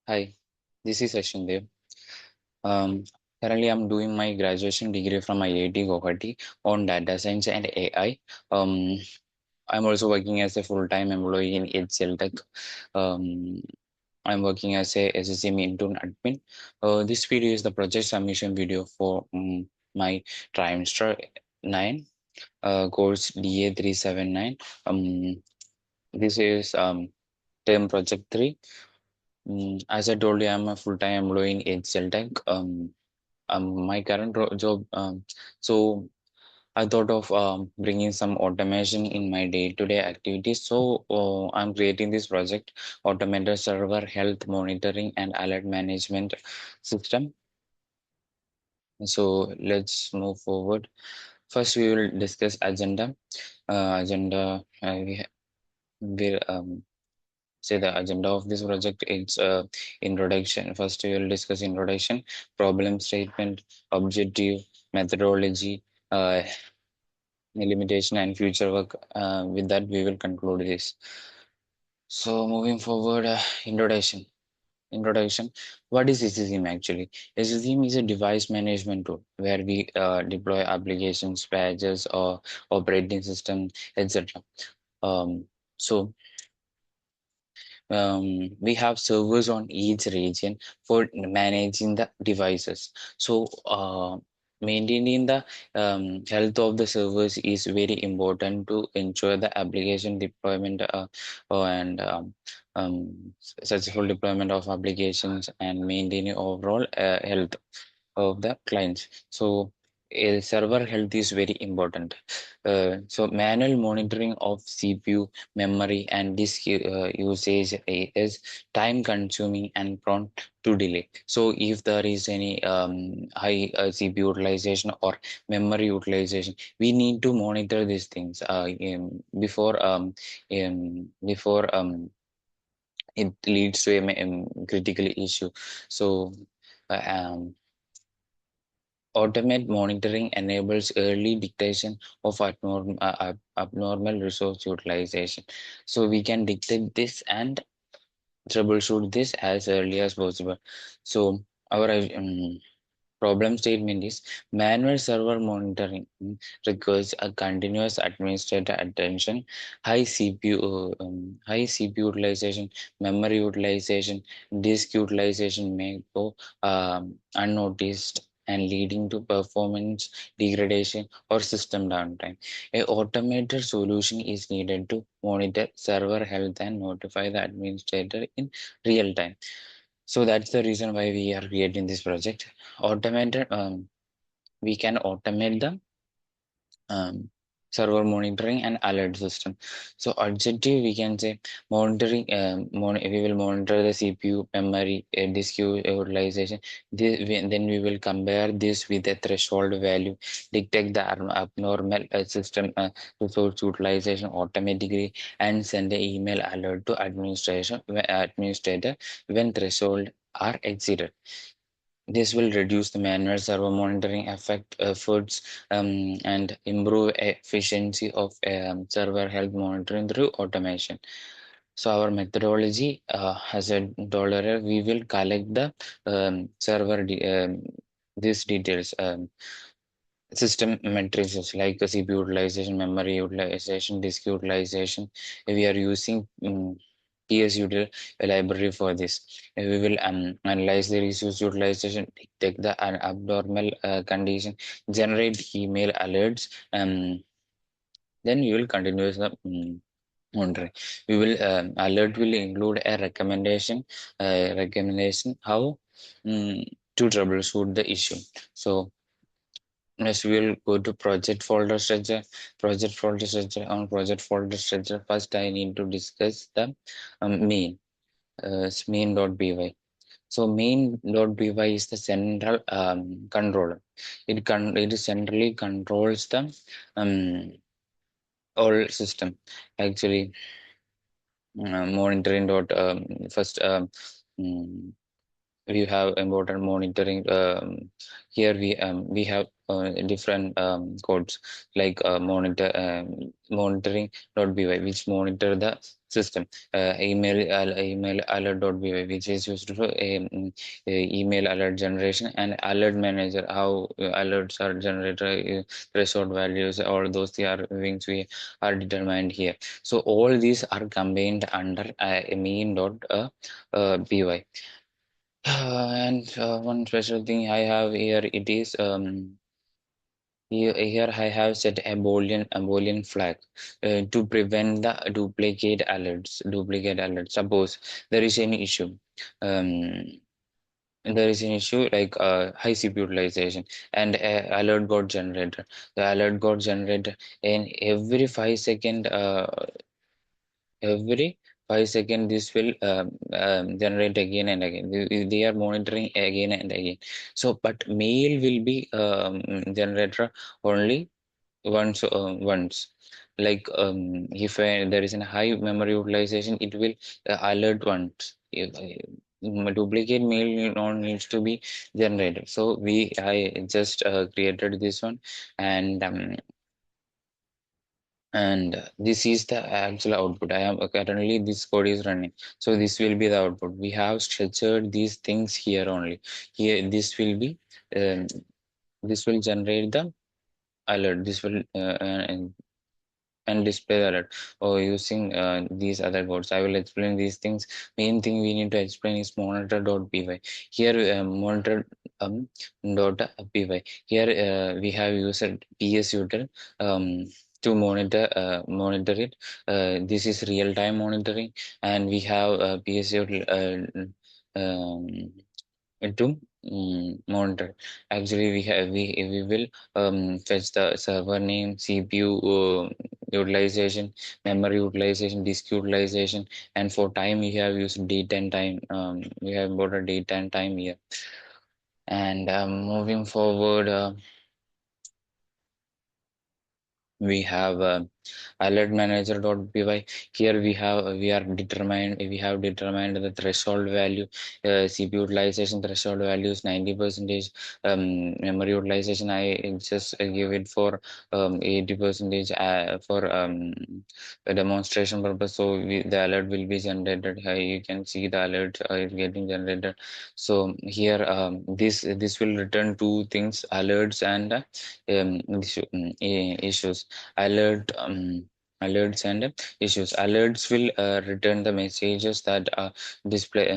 Hi, this is Dev. Um, Currently, I'm doing my graduation degree from Iitg on data science and AI. Um, I'm also working as a full-time employee in Iitg. Um, I'm working as a SSM intern admin. This video is the project submission video for my trimester 9 course DA379. This is term project 3. As I told you, I'm a full-time employee in Iitg. My current job. So I thought of bringing some automation in my day-to-day activities. So I'm creating this project, automated server health monitoring and alert management system. So let's move forward. First, we will discuss agenda. We will say the agenda of this project. It's introduction. First, we will discuss introduction, problem statement, objective, methodology, uh, limitation and future work. With that, we will conclude this. So moving forward, introduction. Introduction. What is SSM actually? SSM is a device management tool where we deploy applications, patches, or operating system, etc. Um, so we have servers on each region for managing the devices. So maintaining the health of the servers is very important to ensure the application deployment and successful deployment of applications and maintaining overall health of the clients. So server health is very important. So manual monitoring of CPU, memory, and disk usage is time consuming and prone to delay. So if there is any high CPU utilization or memory utilization, we need to monitor these things before it leads to a critical issue. So uh, um, automate monitoring enables early detection of abnormal resource utilization. So we can detect this and troubleshoot this as early as possible. So our problem statement is manual server monitoring requires a continuous administrator attention, high CPU utilization, memory utilization, disk utilization may go unnoticed and leading to performance degradation or system downtime. A automated solution is needed to monitor server health and notify the administrator in real time. So that's the reason why we are creating this project. Automated, we can automate the um, server monitoring and alert system. So objective, we can say monitoring. We will monitor the CPU, memory, disk utilization. Then we will compare this with a threshold value, detect the abnormal system resource utilization automatically, and send an email alert to administrator when threshold are exceeded. This will reduce the manual server monitoring efforts and improve efficiency of server health monitoring through automation. So our methodology, as a dollar, we will collect the server these details, system matrices like the CPU utilization, memory utilization, disk utilization. We are using TSUtil library for this. We will analyze the resource utilization, detect the abnormal condition, generate email alerts, then we will continue the monitoring. We will alert will include a recommendation how to troubleshoot the issue. So next, we will go to project folder structure. Project folder structure. On project folder structure, first I need to discuss the main, main.py. So main.py is the central controller. It centrally controls the all system. Actually, monitoring dot first. we have important monitoring. Here we have different codes like monitoring dot by which monitor the system, email alert dot by which is used for email alert generation, and alert manager how alerts are generated, threshold values, all those things we are determined here. So all these are combined under main dot by. And one special thing I have here, it is here I have set a Boolean flag to prevent the duplicate alerts. Duplicate alerts. Suppose there is any issue. Um, there is an issue like high CPU utilization, and alert got generated. The alert got generated, and every 5 seconds this will generate again and again. They are monitoring again and again. So but mail will be generator only once. Like if there is a high memory utilization, it will alert once. If, duplicate mail not needs to be generated. So I just created this one, and this is the actual output. I am currently this code is running, so this will be the output. We have structured these things here only. Here this will be um, this will generate the alert. This will and display the alert, or using these other codes. I will explain these things. Main thing we need to explain is monitor.py. Here monitor dot py. Here we have used ps util to monitor it. This is real time monitoring, and we have ps util to monitor. Actually, we will fetch the server name, CPU utilization, memory utilization, disk utilization, and for time we have used date and time. We have got a date and time here. And moving forward, we have alert manager.py. Here we have determined the threshold value. CPU utilization threshold value is 90%. Memory utilization I just give it for 80% for a demonstration purpose. So the alert will be generated. You can see the alert is getting generated. So here this will return two things: alerts and issues. alert Alerts and issues. Alerts will return the messages that display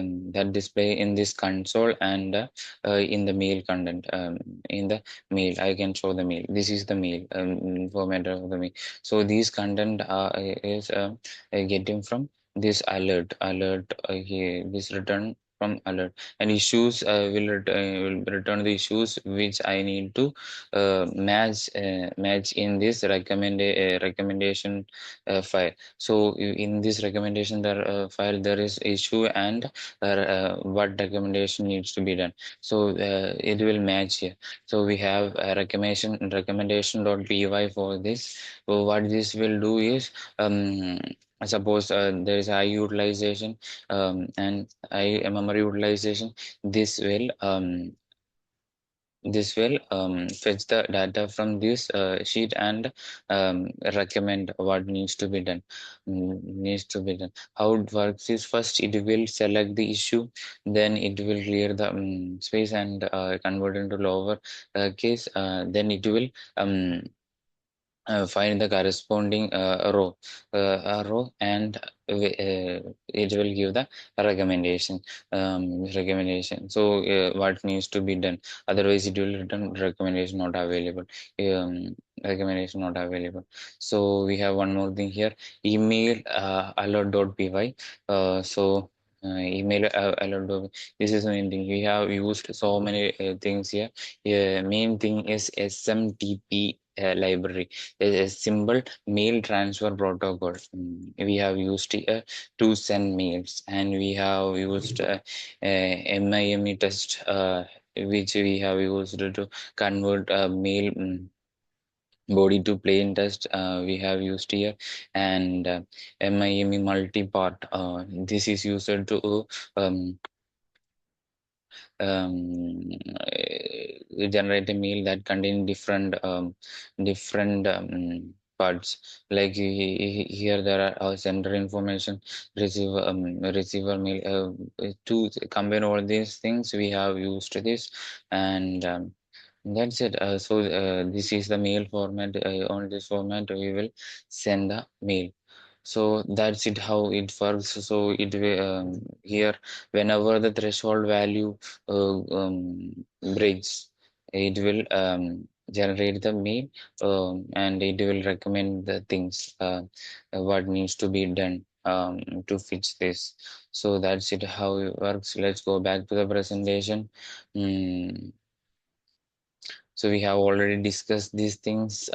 in this console, and in the mail content. In the mail I can show the mail. This is the mail format of the mail. So these content is getting from this alert here, this return from alert. And issues will return the issues which I need to match in this recommendation file. So in this recommendation file there is issue, and what recommendation needs to be done. So it will match here. So we have a recommendation.py for this. So what this will do is, suppose there is high utilization and high memory utilization. This will fetch the data from this sheet, and recommend what needs to be done. How it works is, first it will select the issue, then it will clear the space and convert into lower case. Then it will find the corresponding row, and it will give the recommendation. So what needs to be done, otherwise it will return recommendation not available. um, Recommendation not available. So we have one more thing here: email alert.py. So email alert. This is the main thing. We have used so many things here. Main thing is smtp library, a simple mail transfer protocol. We have used to send mails, and we have used MIME test, which we have used to convert mail body to plain text. We have used here, and MIME multi-part. This is used to generate a meal that contain different parts. Like here there are sender information, receiver meal. To combine all these things, we have used this, and that's it. This is the mail format. On this format, we will send the mail. So that's it, how it works. So here, whenever the threshold value breaks, it will generate the mail, and it will recommend the things what needs to be done to fix this. So that's it, how it works. Let's go back to the presentation. Mm. So we have already discussed these things.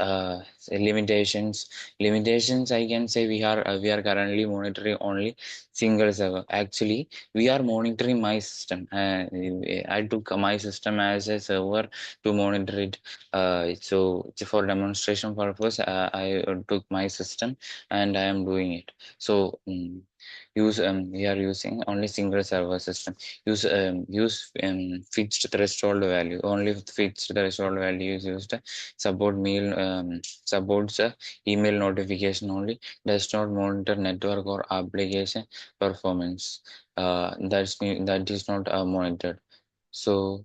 Limitations. Limitations, I can say we are currently monitoring only single server. Actually, we are monitoring my system. I took my system as a server to monitor it. So for demonstration purpose, I took my system and I am doing it. So we are using only single server system. Use fixed threshold value. Only fixed threshold value is used. Support mail supports email notification only. Does not monitor network or application performance. That is not monitored. So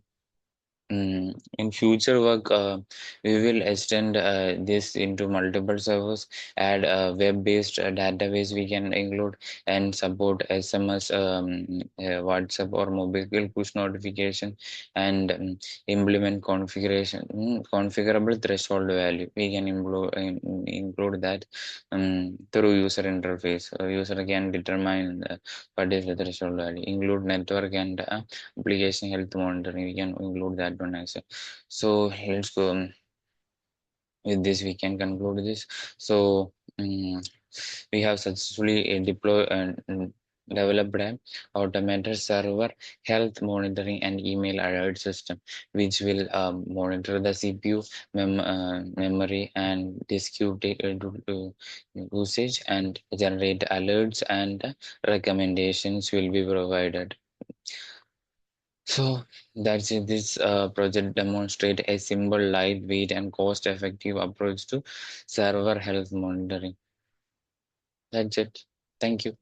in future work, we will extend this into multiple servers, add a web-based database we can include, and support SMS, WhatsApp or mobile push notification, and implement configurable threshold value. We can include that through user interface. User can determine what is the threshold value. Include network and application health monitoring. We can include that one as well. So let's go. With this, we can conclude this. So we have successfully deployed and developed an automated server health monitoring and email alert system, which will monitor the CPU, memory, and disk usage, and generate alerts, and recommendations will be provided. So that's it. This project demonstrate a simple, lightweight, and cost-effective approach to server health monitoring. That's it. Thank you.